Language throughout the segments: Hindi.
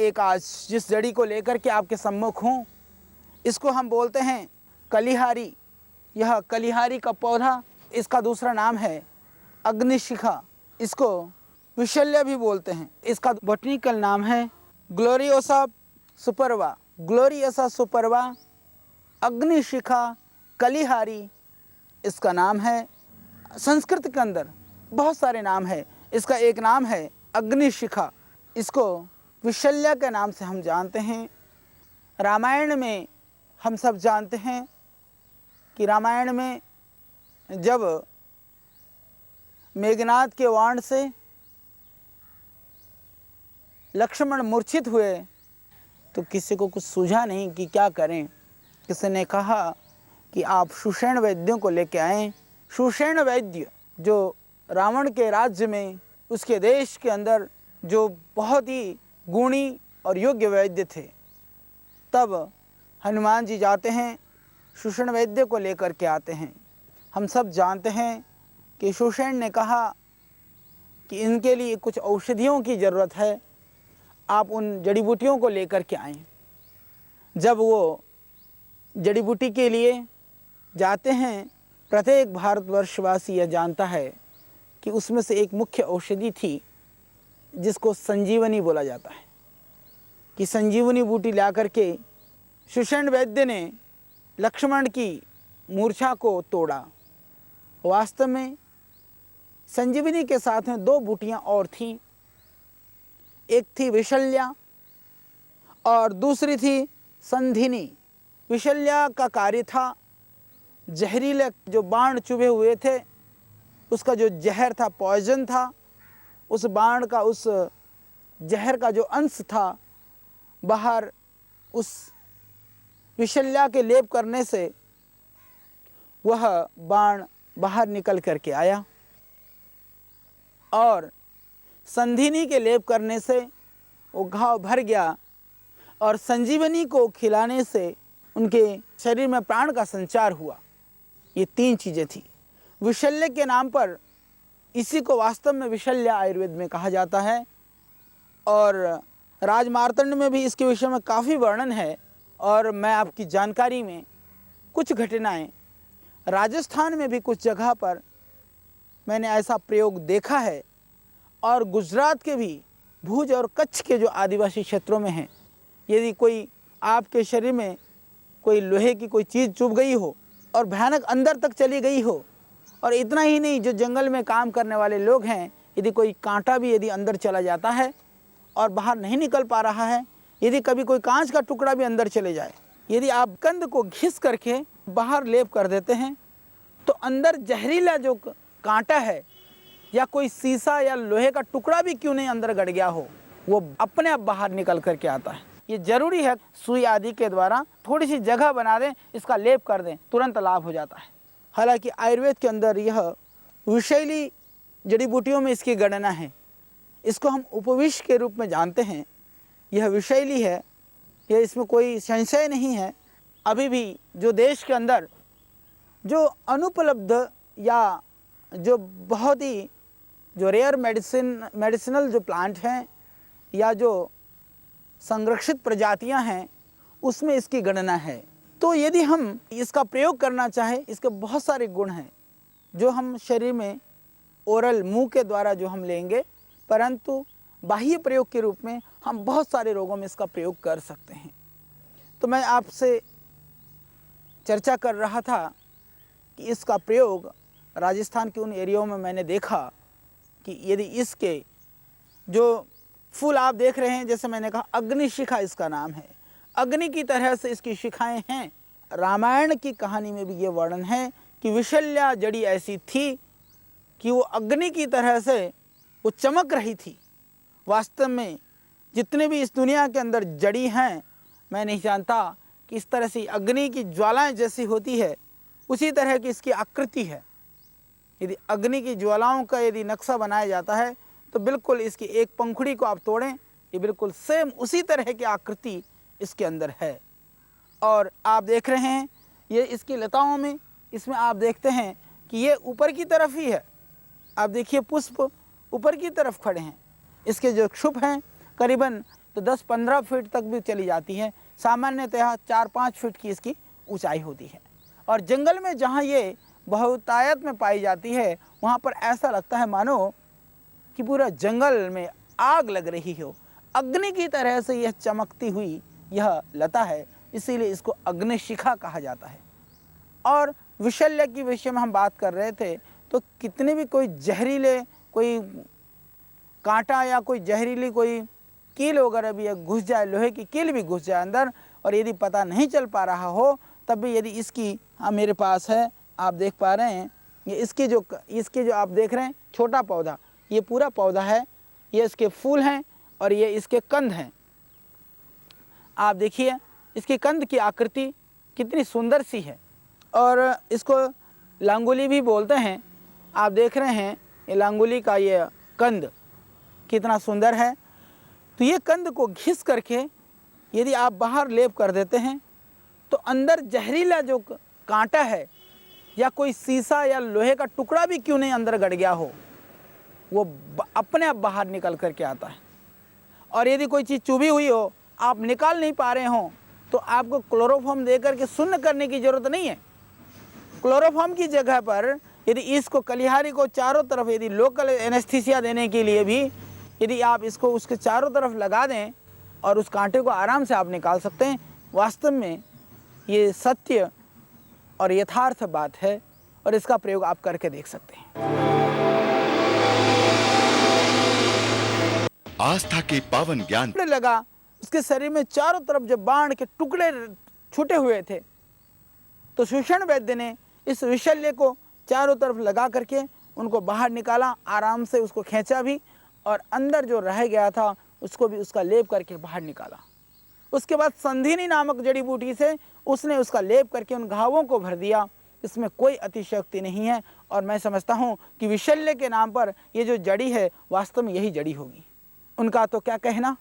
एक आज जिस जड़ी को लेकर के आपके सम्मुख हूँ, इसको हम बोलते हैं कलिहारी। यह कलिहारी का पौधा, इसका दूसरा नाम है अग्निशिखा। इसको विशल्य भी बोलते हैं। इसका बॉटनिकल नाम है ग्लोरियोसा सुपरवा। ग्लोरियोसा सुपरवा, अग्निशिखा, कलिहारी इसका नाम है। संस्कृत के अंदर बहुत सारे नाम है। इसका एक नाम है अग्निशिखा। इसको विशल्य के नाम से हम जानते हैं। रामायण में हम सब जानते हैं कि रामायण में जब मेघनाद के वाण से लक्ष्मण मूर्छित हुए तो किसी को कुछ सूझा नहीं कि क्या करें। किसी ने कहा कि आप सुषेण वैद्यों को लेके आएं। सुषेण वैद्य जो रावण के राज्य में, उसके देश के अंदर जो बहुत ही गुणी और योग्य वैद्य थे। तब हनुमान जी जाते हैं, सुषेण वैद्य को लेकर के आते हैं। हम सब जानते हैं कि सुषेण ने कहा कि इनके लिए कुछ औषधियों की ज़रूरत है, आप उन जड़ी बूटियों को लेकर के आएँ। जब वो जड़ी बूटी के लिए जाते हैं, प्रत्येक भारतवर्षवासी यह जानता है कि उसमें से एक मुख्य औषधि थी जिसको संजीवनी बोला जाता है। कि संजीवनी बूटी ला करके सुषेण वैद्य ने लक्ष्मण की मूर्छा को तोड़ा। वास्तव में संजीवनी के साथ में दो बूटियां और थीं। एक थी विशल्या और दूसरी थी संधिनी। विशल्या का कार्य था जहरीले जो बाण चुभे हुए थे, उसका जो जहर था, पॉइजन था, उस बाण का, उस जहर का जो अंश था, बाहर उस विशल्या के लेप करने से वह बाण बाहर निकल करके आया। और संधिनी के लेप करने से वो घाव भर गया और संजीवनी को खिलाने से उनके शरीर में प्राण का संचार हुआ। ये तीन चीज़ें थी। विशल्य के नाम पर इसी को वास्तव में विशल्य आयुर्वेद में कहा जाता है। और राजमार्तंड में भी इसके विषय में काफ़ी वर्णन है। और मैं आपकी जानकारी में कुछ घटनाएं, राजस्थान में भी कुछ जगह पर मैंने ऐसा प्रयोग देखा है, और गुजरात के भी भुज और कच्छ के जो आदिवासी क्षेत्रों में हैं, यदि कोई आपके शरीर में कोई लोहे की कोई चीज़ चुभ गई हो और भयानक अंदर तक चली गई हो, और इतना ही नहीं, जो जंगल में काम करने वाले लोग हैं, यदि कोई कांटा भी यदि अंदर चला जाता है और बाहर नहीं निकल पा रहा है, यदि कभी कोई कांच का टुकड़ा भी अंदर चले जाए, यदि आप कंद को घिस करके बाहर लेप कर देते हैं तो अंदर जहरीला जो कांटा है या कोई शीशा या लोहे का टुकड़ा भी क्यों नहीं अंदर गड़ गया हो, वो अपने आप बाहर निकल करके आता है। ये जरूरी है सुई आदि के द्वारा थोड़ी सी जगह बना दें, इसका लेप कर दें, तुरंत लाभ हो जाता है। हालांकि आयुर्वेद के अंदर यह विषैली जड़ी बूटियों में इसकी गणना है। इसको हम उपविष के रूप में जानते हैं। यह विषैली है, यह इसमें कोई संशय नहीं है। अभी भी जो देश के अंदर जो अनुपलब्ध या जो बहुत ही जो रेयर मेडिसिनल जो प्लांट हैं या जो संरक्षित प्रजातियां हैं, उसमें इसकी गणना है। तो यदि हम इसका प्रयोग करना चाहें, इसके बहुत सारे गुण हैं जो हम शरीर में ओरल मुंह के द्वारा जो हम लेंगे, परंतु बाह्य प्रयोग के रूप में हम बहुत सारे रोगों में इसका प्रयोग कर सकते हैं। तो मैं आपसे चर्चा कर रहा था कि इसका प्रयोग राजस्थान के उन एरियाओं में मैंने देखा कि यदि इसके जो फूल आप देख रहे हैं, जैसे मैंने कहा अग्निशिखा इसका नाम है, अग्नि की तरह से इसकी शिखाएं हैं। रामायण की कहानी में भी ये वर्णन है कि विशल्या जड़ी ऐसी थी कि वो अग्नि की तरह से वो चमक रही थी। वास्तव में जितने भी इस दुनिया के अंदर जड़ी हैं, मैं नहीं जानता कि इस तरह से अग्नि की ज्वालाएं जैसी होती है, उसी तरह की इसकी आकृति है। यदि अग्नि की ज्वालाओं का यदि नक्शा बनाया जाता है तो बिल्कुल इसकी एक पंखुड़ी को आप तोड़ें, ये बिल्कुल सेम उसी तरह की आकृति इसके अंदर है। और आप देख रहे हैं ये इसकी लताओं में, इसमें आप देखते हैं कि ये ऊपर की तरफ ही है। आप देखिए पुष्प ऊपर की तरफ खड़े हैं। इसके जो क्षुप हैं करीबन तो 10-15 फीट तक भी चली जाती है। सामान्यतः 4-5 फीट की इसकी ऊंचाई होती है। और जंगल में जहाँ ये बहुतायत में पाई जाती है वहाँ पर ऐसा लगता है मानो कि पूरा जंगल में आग लग रही हो। अग्नि की तरह से यह चमकती हुई यह लता है, इसीलिए इसको अग्निशिखा कहा जाता है। और विशल्य की विषय में हम बात कर रहे थे, तो कितने भी कोई जहरीले कोई कांटा या कोई जहरीली कोई कील वगैरह भी घुस जाए, लोहे की कील भी घुस जाए अंदर, और यदि पता नहीं चल पा रहा हो तब भी यदि इसकी मेरे पास है, आप देख पा रहे हैं, ये इसके जो आप देख रहे हैं छोटा पौधा, ये पूरा पौधा है, ये इसके फूल हैं और ये इसके कंद हैं। आप देखिए इसके कंद की आकृति कितनी सुंदर सी है, और इसको लांगुली भी बोलते हैं। आप देख रहे हैं ये लांगुली का ये कंद कितना सुंदर है। तो ये कंद को घिस करके यदि आप बाहर लेप कर देते हैं तो अंदर जहरीला जो कांटा है या कोई शीशा या लोहे का टुकड़ा भी क्यों नहीं अंदर गड़ गया हो, वो अपने आप बाहर निकल करके आता है। और यदि कोई चीज़ चुभी हुई हो, आप निकाल नहीं पा रहे हो, तो आपको क्लोरोफॉर्म दे करके शून्य करने की ज़रूरत नहीं है। क्लोरोफॉर्म की जगह पर यदि इसको कलिहारी को चारों तरफ यदि लोकल एनेस्थीसिया देने के लिए भी यदि आप इसको उसके चारों तरफ लगा दें और उस कांटे को आराम से आप निकाल सकते हैं। वास्तव में ये सत्य और यथार्थ बात है, और इसका प्रयोग आप करके देख सकते हैं। आस्था के पावन ज्ञान लगा उसके शरीर में चारों तरफ जब बाण के टुकड़े छूटे हुए थे, तो सुषण वैद्य ने इस विशल्य को चारों तरफ लगा करके उनको बाहर निकाला, आराम से उसको खींचा भी, और अंदर जो रह गया था उसको भी उसका लेप करके बाहर निकाला। उसके बाद संधिनी नामक जड़ी बूटी से उसने उसका लेप करके उन घावों को भर दिया। इसमें कोई अतिशयोक्ति नहीं है, और मैं समझता हूँ कि विशल्य के नाम पर ये जो जड़ी है वास्तव में यही जड़ी होगी। उनका तो क्या कहना,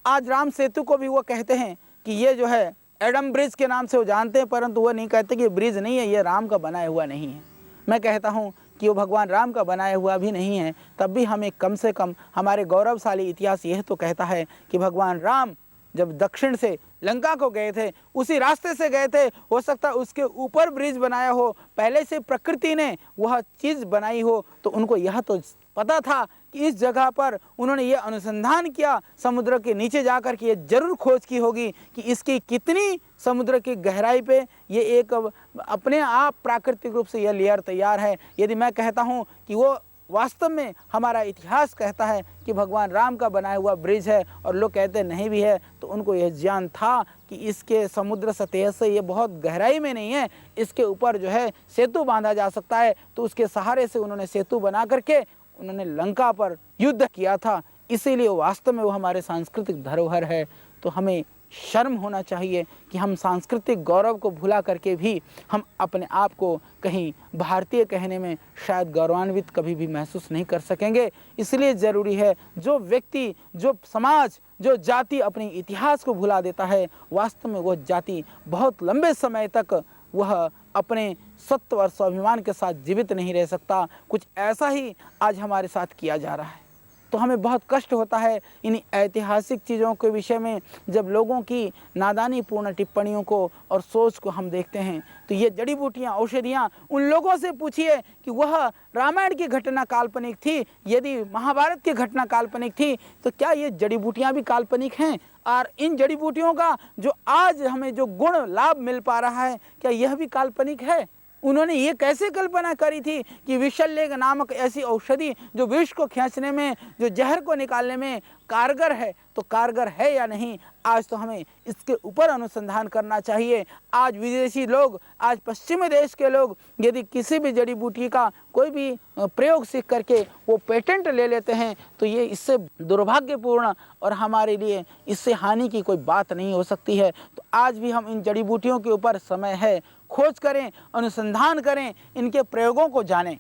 आज राम सेतु को भी वो कहते हैं कि ये जो है एडम ब्रिज के नाम से वो जानते हैं, परंतु वो नहीं कहते कि ब्रिज नहीं है, ये राम का बनाया हुआ नहीं है। मैं कहता हूँ कि वो भगवान राम का बनाया हुआ भी नहीं है, तब भी हमें कम से कम हमारे गौरवशाली इतिहास यह तो कहता है कि भगवान राम जब दक्षिण से लंका को गए थे उसी रास्ते से गए थे। हो सकता है उसके ऊपर ब्रिज बनाया हो, पहले से प्रकृति ने वह चीज़ बनाई हो, तो उनको यह तो पता था कि इस जगह पर उन्होंने ये अनुसंधान किया, समुद्र के नीचे जाकर के ये जरूर खोज की होगी कि इसकी कितनी समुद्र की गहराई पे ये एक अपने आप प्राकृतिक रूप से यह लेयर तैयार है। यदि मैं कहता हूँ कि वो वास्तव में हमारा इतिहास कहता है कि भगवान राम का बनाया हुआ ब्रिज है, और लोग कहते नहीं भी है, तो उनको यह ज्ञान था कि इसके समुद्र सतह से ये बहुत गहराई में नहीं है, इसके ऊपर जो है सेतु बांधा जा सकता है। तो उसके सहारे से उन्होंने सेतु बना करके उन्होंने लंका पर युद्ध किया था। इसीलिए वास्तव में वो हमारे सांस्कृतिक धरोहर है। तो हमें शर्म होना चाहिए कि हम सांस्कृतिक गौरव को भुला करके भी हम अपने आप को कहीं भारतीय कहने में शायद गौरवान्वित कभी भी महसूस नहीं कर सकेंगे। इसलिए ज़रूरी है जो व्यक्ति, जो समाज, जो जाति अपने इतिहास को भुला देता है, वास्तव में वो जाति बहुत लंबे समय तक वह अपने सत्य और स्वाभिमान के साथ जीवित नहीं रह सकता। कुछ ऐसा ही आज हमारे साथ किया जा रहा है। तो हमें बहुत कष्ट होता है इन ऐतिहासिक चीज़ों के विषय में जब लोगों की नादानी पूर्ण टिप्पणियों को और सोच को हम देखते हैं। तो ये जड़ी बूटियाँ, औषधियाँ, उन लोगों से पूछिए कि वह रामायण की घटना काल्पनिक थी, यदि महाभारत की घटना काल्पनिक थी, तो क्या ये जड़ी बूटियाँ भी काल्पनिक हैं? और इन जड़ी बूटियों का जो आज हमें जो गुण लाभ मिल पा रहा है, क्या यह भी काल्पनिक है? उन्होंने ये कैसे कल्पना करी थी कि विशल्य नामक ऐसी औषधि जो विष को खींचने में, जो जहर को निकालने में कारगर है, तो कारगर है या नहीं? आज तो हमें इसके ऊपर अनुसंधान करना चाहिए। आज विदेशी लोग, आज पश्चिमी देश के लोग यदि किसी भी जड़ी बूटी का कोई भी प्रयोग सीख करके वो पेटेंट ले लेते हैं, तो ये इससे दुर्भाग्यपूर्ण और हमारे लिए इससे हानि की कोई बात नहीं हो सकती है। तो आज भी हम इन जड़ी बूटियों के ऊपर समय है, खोज करें, अनुसंधान करें, इनके प्रयोगों को जानें,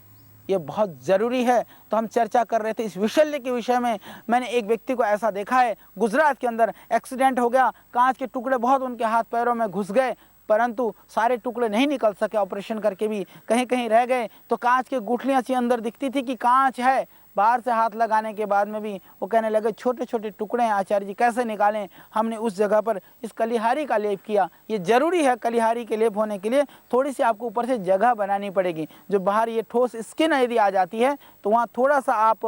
ये बहुत ज़रूरी है। तो हम चर्चा कर रहे थे इस विशल्य के विषय में। मैंने एक व्यक्ति को ऐसा देखा है, गुजरात के अंदर एक्सीडेंट हो गया, कांच के टुकड़े बहुत उनके हाथ पैरों में घुस गए, परंतु सारे टुकड़े नहीं निकल सके, ऑपरेशन करके भी कहीं कहीं रह गए। तो कांच की गुठलियाँ सी अंदर दिखती थी कि कांच है, बाहर से हाथ लगाने के बाद में भी वो कहने लगे छोटे छोटे टुकड़े हैं आचार्य जी, कैसे निकालें? हमने उस जगह पर इस कलिहारी का लेप किया। ये जरूरी है, कलिहारी के लेप होने के लिए थोड़ी सी आपको ऊपर से जगह बनानी पड़ेगी। जो बाहर ये ठोस स्किन यदि आ जाती है तो वहाँ थोड़ा सा आप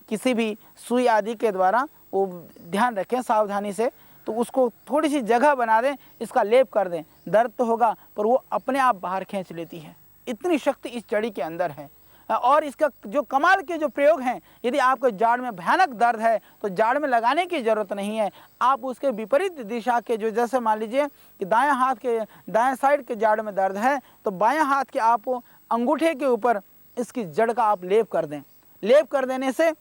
किसी भी सुई आदि के द्वारा वो ध्यान रखें सावधानी से, तो उसको थोड़ी सी जगह बना दें, इसका लेप कर दें। दर्द तो होगा पर वो अपने आप बाहर खींच लेती है। इतनी शक्ति इस जड़ी के अंदर है। और इसका जो कमाल के जो प्रयोग हैं, यदि आपको जाड़ में भयानक दर्द है तो जाड़ में लगाने की ज़रूरत नहीं है। आप उसके विपरीत दिशा के, जो जैसे मान लीजिए कि दायां हाथ के दाएं साइड के जाड़ में दर्द है तो बायां हाथ के आप अंगूठे के ऊपर इसकी जड़ का आप लेप कर दें। लेप कर देने से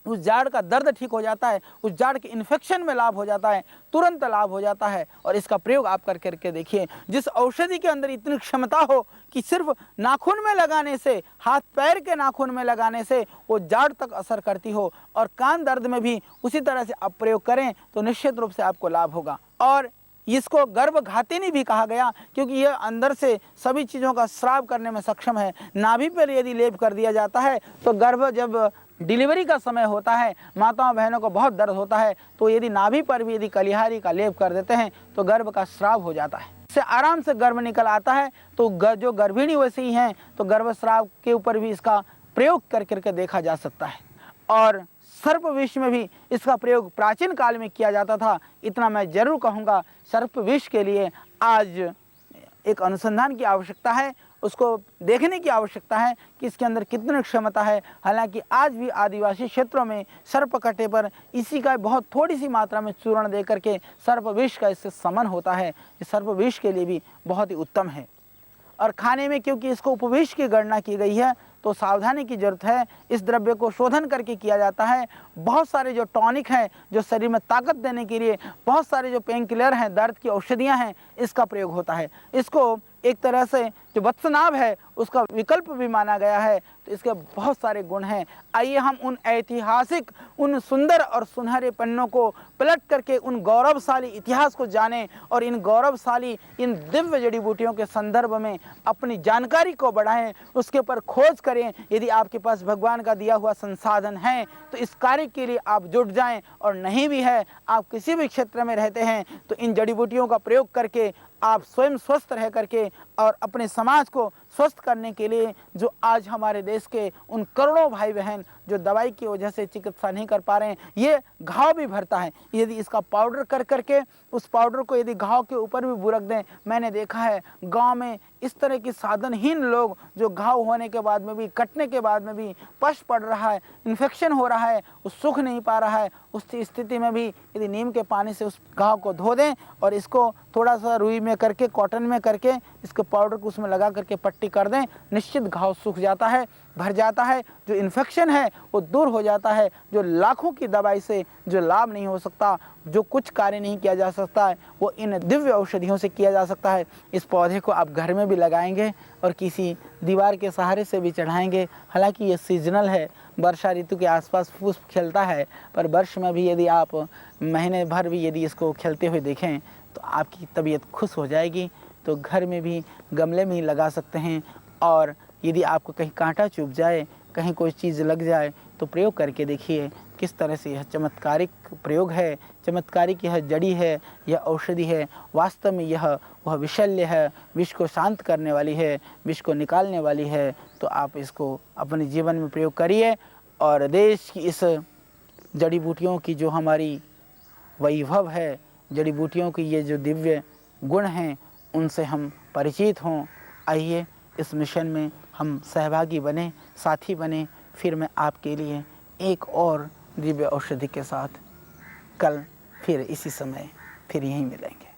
उस जाड़ का दर्द ठीक हो जाता है, उस जाड़ के इन्फेक्शन में लाभ हो जाता है, तुरंत लाभ हो जाता है। और इसका प्रयोग आप करके देखिए। जिस औषधि के अंदर इतनी क्षमता हो कि सिर्फ नाखून में लगाने से, हाथ पैर के नाखून में लगाने से वो जाड़ तक असर करती हो, और कान दर्द में भी उसी तरह से आप प्रयोग करें तो निश्चित रूप से आपको लाभ होगा। और इसको गर्भघातिनी भी कहा गया क्योंकि यह अंदर से सभी चीज़ों का स्राव करने में सक्षम है। नाभि पर यदि लेप कर दिया जाता है तो गर्भ जब डिलीवरी का समय होता है, माताओं बहनों को बहुत दर्द होता है, तो यदि नाभि पर भी यदि कलिहारी का लेप कर देते हैं तो गर्भ का स्राव हो जाता है, इससे आराम से गर्भ निकल आता है। तो जो गर्भिणी वैसे ही हैं तो गर्भस्राव के ऊपर भी इसका प्रयोग करके देखा जा सकता है। और सर्प विष में भी इसका प्रयोग प्राचीन काल में किया जाता था। इतना मैं जरूर कहूँगा, सर्प विष के लिए आज एक अनुसंधान की आवश्यकता है, उसको देखने की आवश्यकता है कि इसके अंदर कितनी क्षमता है। हालांकि आज भी आदिवासी क्षेत्रों में सर्प कटे पर इसी का बहुत थोड़ी सी मात्रा में चूर्ण दे करके सर्प विष का इससे समन होता है। ये सर्प विष के लिए भी बहुत ही उत्तम है। और खाने में क्योंकि इसको उपविष की गणना की गई है तो सावधानी की जरूरत है। इस द्रव्य को शोधन करके किया जाता है। बहुत सारे जो टॉनिक हैं, जो शरीर में ताकत देने के लिए, बहुत सारे जो पेन किलर हैं, दर्द की औषधियां हैं, इसका प्रयोग होता है। इसको एक तरह से जो वत्सनाभ है उसका विकल्प भी माना गया है। तो इसके बहुत सारे गुण हैं। आइए हम उन ऐतिहासिक, उन सुंदर और सुनहरे पन्नों को पलट करके उन गौरवशाली इतिहास को जानें और इन गौरवशाली, इन दिव्य जड़ी बूटियों के संदर्भ में अपनी जानकारी को बढ़ाएं, उसके ऊपर खोज करें। यदि आपके पास भगवान का दिया हुआ संसाधन है तो इस कार्य के लिए आप जुट जाएं, और नहीं भी है, आप किसी भी क्षेत्र में रहते हैं तो इन जड़ी बूटियों का प्रयोग करके आप स्वयं स्वस्थ रह करके और अपने समाज को स्वस्थ करने के लिए, जो आज हमारे देश के उन करोड़ों भाई बहन जो दवाई की वजह से चिकित्सा नहीं कर पा रहे हैं, ये घाव भी भरता है। यदि इसका पाउडर कर करके उस पाउडर को यदि घाव के ऊपर भी बुरक दें, मैंने देखा है गांव में इस तरह की साधनहीन लोग जो घाव होने के बाद में भी, कटने के बाद में भी पश पड़ रहा है, इन्फेक्शन हो रहा है, वो सूख नहीं पा रहा है, उस स्थिति में भी यदि नीम के पानी से उस घाव को धो दें और इसको थोड़ा सा रुई में करके, कॉटन में करके, इसके पाउडर को उसमें लगा करके पट्टी कर दें, निश्चित घाव सूख जाता है, भर जाता है। जो इन्फेक्शन है वो दूर हो जाता है। जो लाखों की दवाई से जो लाभ नहीं हो सकता, जो कुछ कार्य नहीं किया जा सकता है, वो इन दिव्य औषधियों से किया जा सकता है। इस पौधे को आप घर में भी लगाएंगे और किसी दीवार के सहारे से भी चढ़ाएंगे। हालांकि ये सीजनल है, वर्षा ऋतु के आसपास पुष्प खिलता है, पर वर्ष में भी यदि आप महीने भर भी यदि इसको खिलते हुए देखें तो आपकी तबीयत खुश हो जाएगी। तो घर में भी गमले में ही लगा सकते हैं। और यदि आपको कहीं कांटा चुभ जाए, कहीं कोई चीज़ लग जाए तो प्रयोग करके देखिए किस तरह से यह चमत्कारिक प्रयोग है, चमत्कारिक यह जड़ी है, यह औषधि है। वास्तव में यह वह विशल्य है, विष को शांत करने वाली है, विष को निकालने वाली है। तो आप इसको अपने जीवन में प्रयोग करिए और देश की इस जड़ी बूटियों की जो हमारी वैभव है, जड़ी बूटियों की ये जो दिव्य गुण हैं, उनसे हम परिचित हों। आइए इस मिशन में हम सहभागी बने, साथी बने। फिर मैं आपके लिए एक और दिव्य औषधि के साथ कल फिर इसी समय फिर यहीं मिलेंगे।